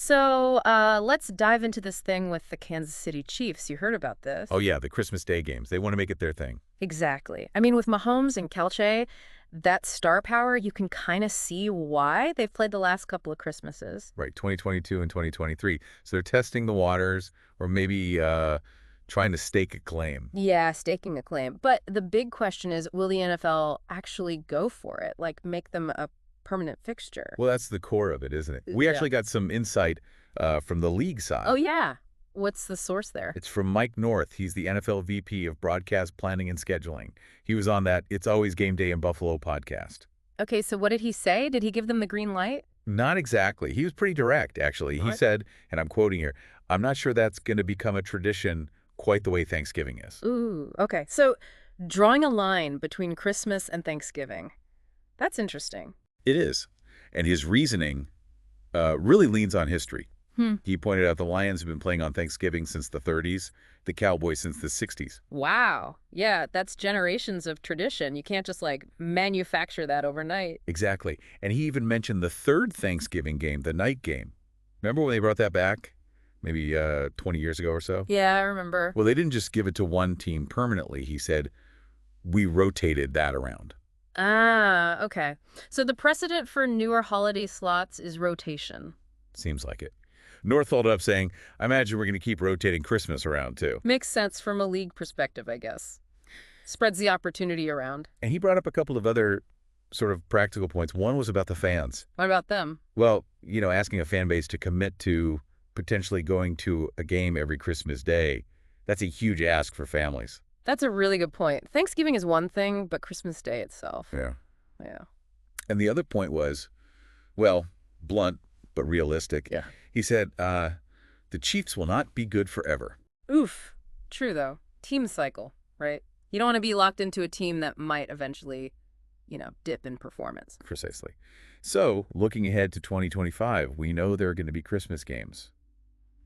So let's dive into this thing with the Kansas City Chiefs. You heard about this? Oh, yeah, the Christmas Day games. They want to make it their thing. Exactly. I mean, with Mahomes and Kelce, that star power, you can kind of see why they've played the last couple of Christmases. Right, 2022 and 2023. So they're testing the waters or maybe trying to stake a claim. Yeah, staking a claim. But the big question is, will the NFL actually go for it? Like, make them a permanent fixture? Well, that's the core of it, isn't it? We Yeah. actually got some insight from the league side. Oh, yeah. What's the source there? It's from Mike North. He's the NFL VP of Broadcast Planning and Scheduling. He was on that It's Always Game Day in Buffalo podcast. Okay, so what did he say? Did he give them the green light? Not exactly. He was pretty direct, actually. He What? said, and I'm quoting here, "I'm not sure that's going to become a tradition quite the way Thanksgiving is." Ooh, okay. So drawing a line between Christmas and Thanksgiving. That's interesting. It is. And his reasoning really leans on history. Hmm. He pointed out the Lions have been playing on Thanksgiving since the 30s, the Cowboys since the 60s. Wow. Yeah, that's generations of tradition. You can't just like manufacture that overnight. Exactly. And he even mentioned the third Thanksgiving game, the night game. Remember when they brought that back? Maybe 20 years ago or so? Yeah, I remember. Well, they didn't just give it to one team permanently. He said, we rotated that around. Ah, okay. So the precedent for newer holiday slots is rotation. Seems like it. North followed up saying, I imagine we're going to keep rotating Christmas around too. Makes sense from a league perspective, I guess. Spreads the opportunity around. And he brought up a couple of other sort of practical points. One was about the fans. What about them? Well, asking a fan base to commit to potentially going to a game every Christmas Day, that's a huge ask for families. That's a really good point. Thanksgiving is one thing, but Christmas Day itself. Yeah. Yeah. And the other point was, well, blunt but realistic. Yeah. He said, the Chiefs will not be good forever. Oof. True, though. Team cycle, right? You don't want to be locked into a team that might eventually, dip in performance. Precisely. So, looking ahead to 2025, we know there are going to be Christmas games.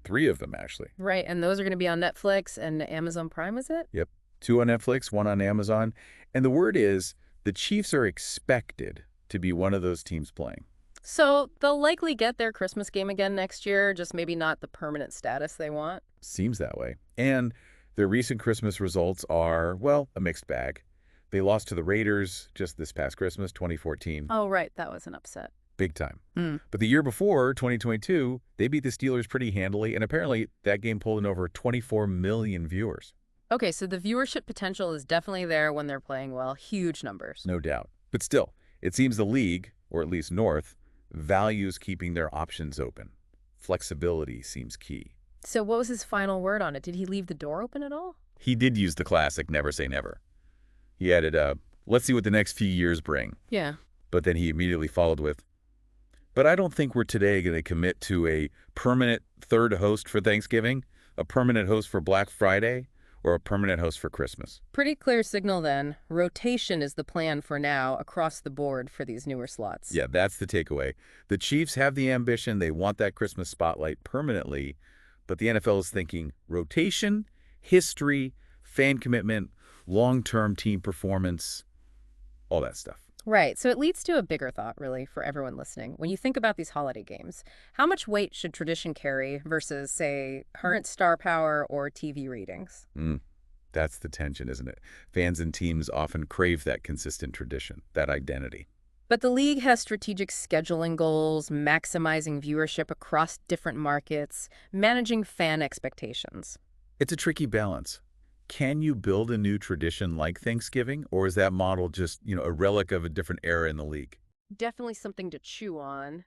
3 of them, actually. Right, and those are going to be on Netflix and Amazon Prime, is it? Yep. 2 on Netflix, 1 on Amazon. And the word is the Chiefs are expected to be one of those teams playing. So they'll likely get their Christmas game again next year, just maybe not the permanent status they want. Seems that way. And their recent Christmas results are, well, a mixed bag. They lost to the Raiders just this past Christmas, 2014. Oh, right, that was an upset. Big time. Mm. But the year before, 2022, they beat the Steelers pretty handily, and apparently that game pulled in over 24 million viewers. Okay, so the viewership potential is definitely there when they're playing well. Huge numbers. No doubt. But still, it seems the league, or at least North, values keeping their options open. Flexibility seems key. So what was his final word on it? Did he leave the door open at all? He did use the classic never say never. He added, let's see what the next few years bring. Yeah. But then he immediately followed with, but I don't think we're today going to commit to a permanent third host for Thanksgiving, a permanent host for Black Friday, or a permanent host for Christmas. Pretty clear signal then. Rotation is the plan for now across the board for these newer slots. Yeah, that's the takeaway. The Chiefs have the ambition. They want that Christmas spotlight permanently. But the NFL is thinking rotation, history, fan commitment, long-term team performance, all that stuff. Right. So it leads to a bigger thought, really, for everyone listening. When you think about these holiday games, how much weight should tradition carry versus, say, current star power or TV ratings? That's the tension, isn't it? Fans and teams often crave that consistent tradition, that identity. But the league has strategic scheduling goals, maximizing viewership across different markets, managing fan expectations. It's a tricky balance. Can you build a new tradition like Thanksgiving, or is that model just, a relic of a different era in the league? Definitely something to chew on.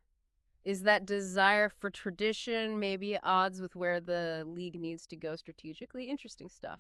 Is that desire for tradition maybe at odds with where the league needs to go strategically? Interesting stuff.